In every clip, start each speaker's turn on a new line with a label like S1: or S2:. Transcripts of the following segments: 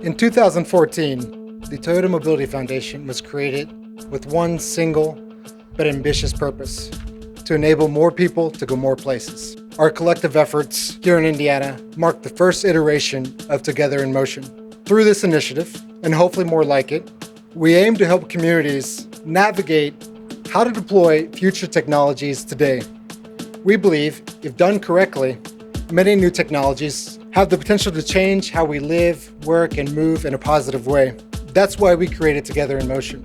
S1: In 2014, the Toyota Mobility Foundation was created with one single but ambitious purpose: to enable more people to go more places. Our collective efforts here in Indiana mark the first iteration of Together in Motion. Through this initiative, and hopefully more like it, we aim to help communities navigate how to deploy future technologies today. We believe, if done correctly, many new technologies have the potential to change how we live, work, and move in a positive way. That's why we created Together in Motion.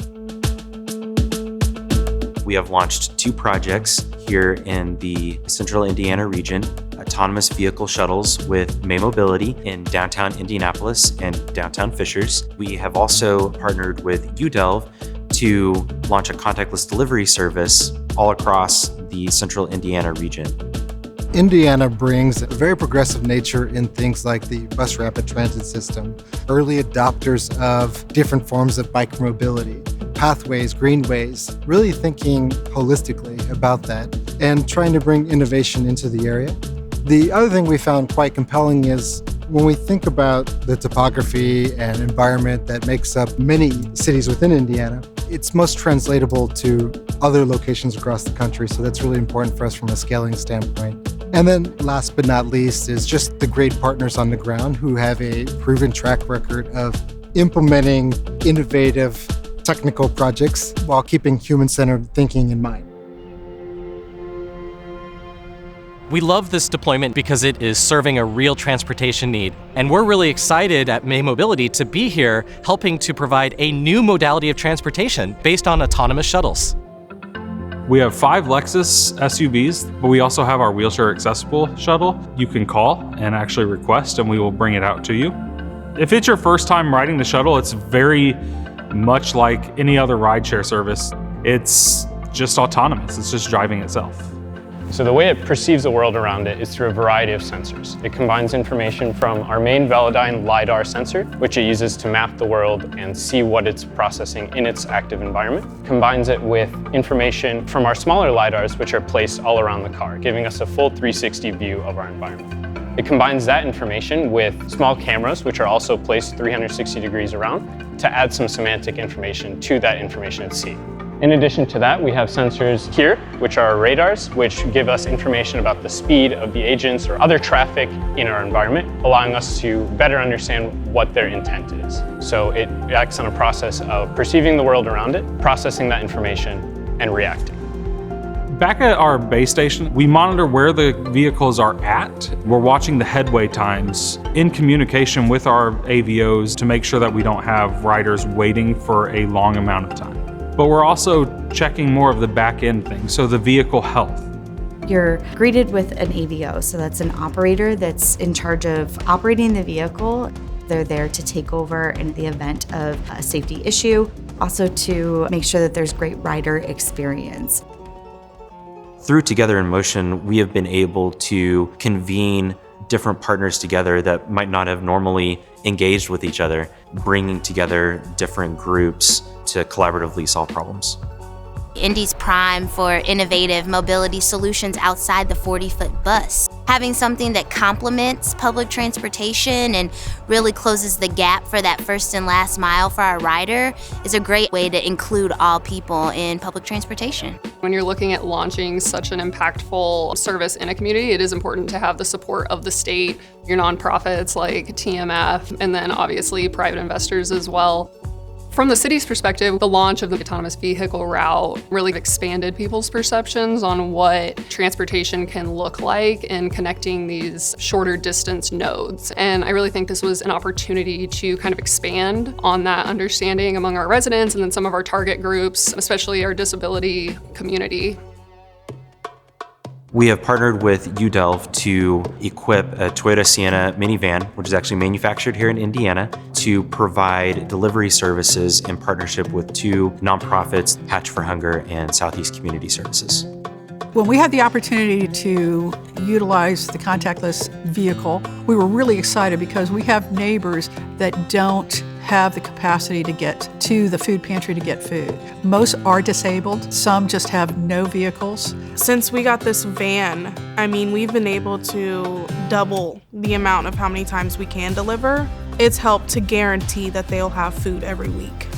S2: We have launched 2 projects here in the Central Indiana region: autonomous vehicle shuttles with May Mobility in downtown Indianapolis and downtown Fishers. We have also partnered with UDelv to launch a contactless delivery service all across the Central Indiana region.
S1: Indiana brings a very progressive nature in things like the bus rapid transit system, early adopters of different forms of bike mobility, pathways, greenways, really thinking holistically about that and trying to bring innovation into the area. The other thing we found quite compelling is when we think about the topography and environment that makes up many cities within Indiana, it's most translatable to other locations across the country, so that's really important for us from a scaling standpoint. And then last but not least is just the great partners on the ground who have a proven track record of implementing innovative technical projects while keeping human-centered thinking in mind.
S3: We love this deployment because it is serving a real transportation need. And we're really excited at May Mobility to be here helping to provide a new modality of transportation based on autonomous shuttles.
S4: We have 5 Lexus SUVs, but we also have our wheelchair accessible shuttle. You can call and actually request and we will bring it out to you. If it's your first time riding the shuttle, it's very much like any other rideshare service. It's just autonomous, it's just driving itself.
S5: So the way it perceives the world around it is through a variety of sensors. It combines information from our main Velodyne LiDAR sensor, which it uses to map the world and see what it's processing in its active environment. Combines it with information from our smaller LiDARs, which are placed all around the car, giving us a full 360 view of our environment. It combines that information with small cameras, which are also placed 360 degrees around, to add some semantic information to that information at sea. In addition to that, we have sensors here, which are radars, which give us information about the speed of the agents or other traffic in our environment, allowing us to better understand what their intent is. So it acts on a process of perceiving the world around it, processing that information, and reacting.
S4: Back at our base station, we monitor where the vehicles are at. We're watching the headway times in communication with our AVOs to make sure that we don't have riders waiting for a long amount of time. But we're also checking more of the back end things, so the vehicle health.
S6: You're greeted with an AVO, so that's an operator that's in charge of operating the vehicle. They're there to take over in the event of a safety issue, also to make sure that there's great rider experience.
S2: Through Together in Motion, we have been able to convene different partners together that might not have normally engaged with each other, bringing together different groups to collaboratively solve problems.
S7: Indy's prime for innovative mobility solutions outside the 40-foot bus. Having something that complements public transportation and really closes the gap for that first and last mile for our rider is a great way to include all people in public transportation.
S8: When you're looking at launching such an impactful service in a community, it is important to have the support of the state, your nonprofits like TMF, and then obviously private investors as well. From the city's perspective, the launch of the autonomous vehicle route really expanded people's perceptions on what transportation can look like in connecting these shorter distance nodes. And I really think this was an opportunity to kind of expand on that understanding among our residents and then some of our target groups, especially our disability community.
S2: We have partnered with UDelv to equip a Toyota Sienna minivan, which is actually manufactured here in Indiana, to provide delivery services in partnership with 2 nonprofits, Hatch for Hunger and Southeast Community Services.
S9: When we had the opportunity to utilize the contactless vehicle, we were really excited because we have neighbors that don't have the capacity to get to the food pantry to get food. Most are disabled, some just have no vehicles.
S10: Since we got this van, we've been able to double the amount of how many times we can deliver. It's helped to guarantee that they'll have food every week.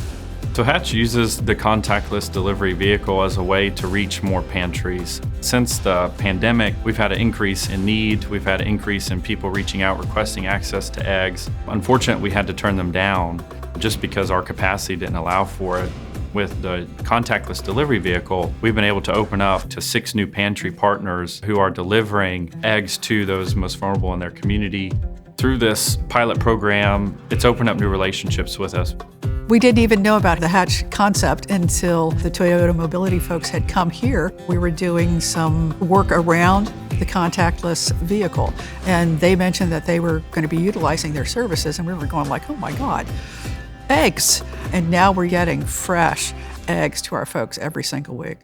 S4: So Hatch uses the contactless delivery vehicle as a way to reach more pantries. Since the pandemic, we've had an increase in need. We've had an increase in people reaching out, requesting access to eggs. Unfortunately, we had to turn them down just because our capacity didn't allow for it. With the contactless delivery vehicle, we've been able to open up to 6 new pantry partners who are delivering eggs to those most vulnerable in their community. Through this pilot program, it's opened up new relationships with us.
S9: We didn't even know about the Hatch concept until the Toyota Mobility folks had come here. We were doing some work around the contactless vehicle, and they mentioned that they were going to be utilizing their services, and we were going like, oh my God, eggs. And now we're getting fresh eggs to our folks every single week.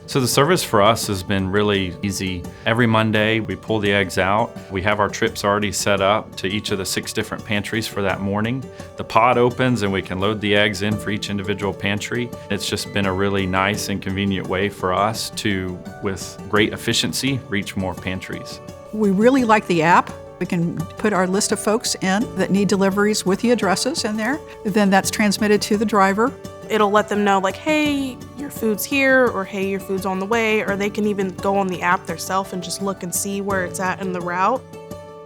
S4: So the service for us has been really easy. Every Monday, we pull the eggs out. We have our trips already set up to each of the 6 different pantries for that morning. The pod opens and we can load the eggs in for each individual pantry. It's just been a really nice and convenient way for us to, with great efficiency, reach more pantries.
S9: We really like the app. We can put our list of folks in that need deliveries with the addresses in there. Then that's transmitted to the driver.
S10: It'll let them know like, hey, your food's here, or hey, your food's on the way, or they can even go on the app themselves and just look and see where it's at in the route.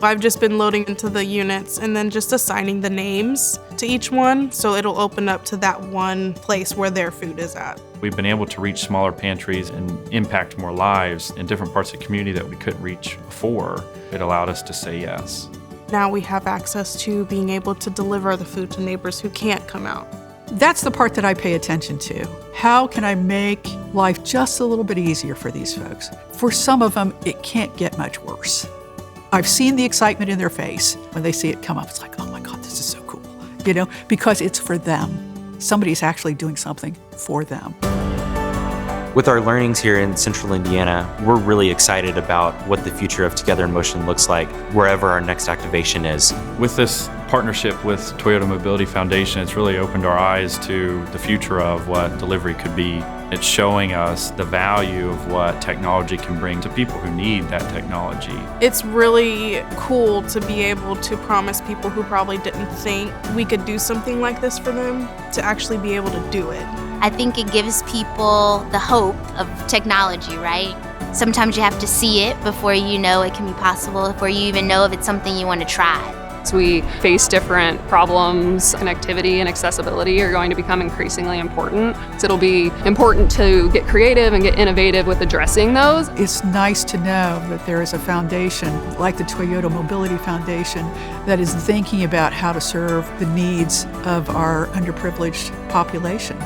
S10: I've just been loading into the units and then just assigning the names to each one, so it'll open up to that one place where their food is at.
S4: We've been able to reach smaller pantries and impact more lives in different parts of the community that we couldn't reach before. It allowed us to say yes.
S10: Now we have access to being able to deliver the food to neighbors who can't come out.
S9: That's the part that I pay attention to. How can I make life just a little bit easier for these folks? For some of them, it can't get much worse. I've seen the excitement in their face when they see it come up. It's like, oh my God, this is so cool, because it's for them. Somebody's actually doing something for them.
S2: With our learnings here in Central Indiana, we're really excited about what the future of Together in Motion looks like wherever our next activation is.
S4: With this partnership with Toyota Mobility Foundation, it's really opened our eyes to the future of what delivery could be. It's showing us the value of what technology can bring to people who need that technology.
S10: It's really cool to be able to promise people who probably didn't think we could do something like this for them to actually be able to do it.
S7: I think it gives people the hope of technology, right? Sometimes you have to see it before you know it can be possible, before you even know if it's something you want to try.
S8: As we face different problems, connectivity and accessibility are going to become increasingly important. So it'll be important to get creative and get innovative with addressing those.
S9: It's nice to know that there is a foundation like the Toyota Mobility Foundation that is thinking about how to serve the needs of our underprivileged population.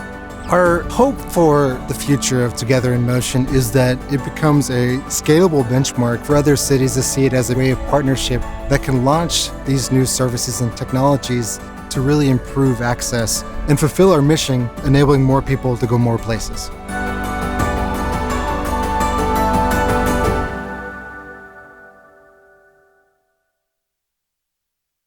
S1: Our hope for the future of Together in Motion is that it becomes a scalable benchmark for other cities to see it as a way of partnership that can launch these new services and technologies to really improve access and fulfill our mission, enabling more people to go more places.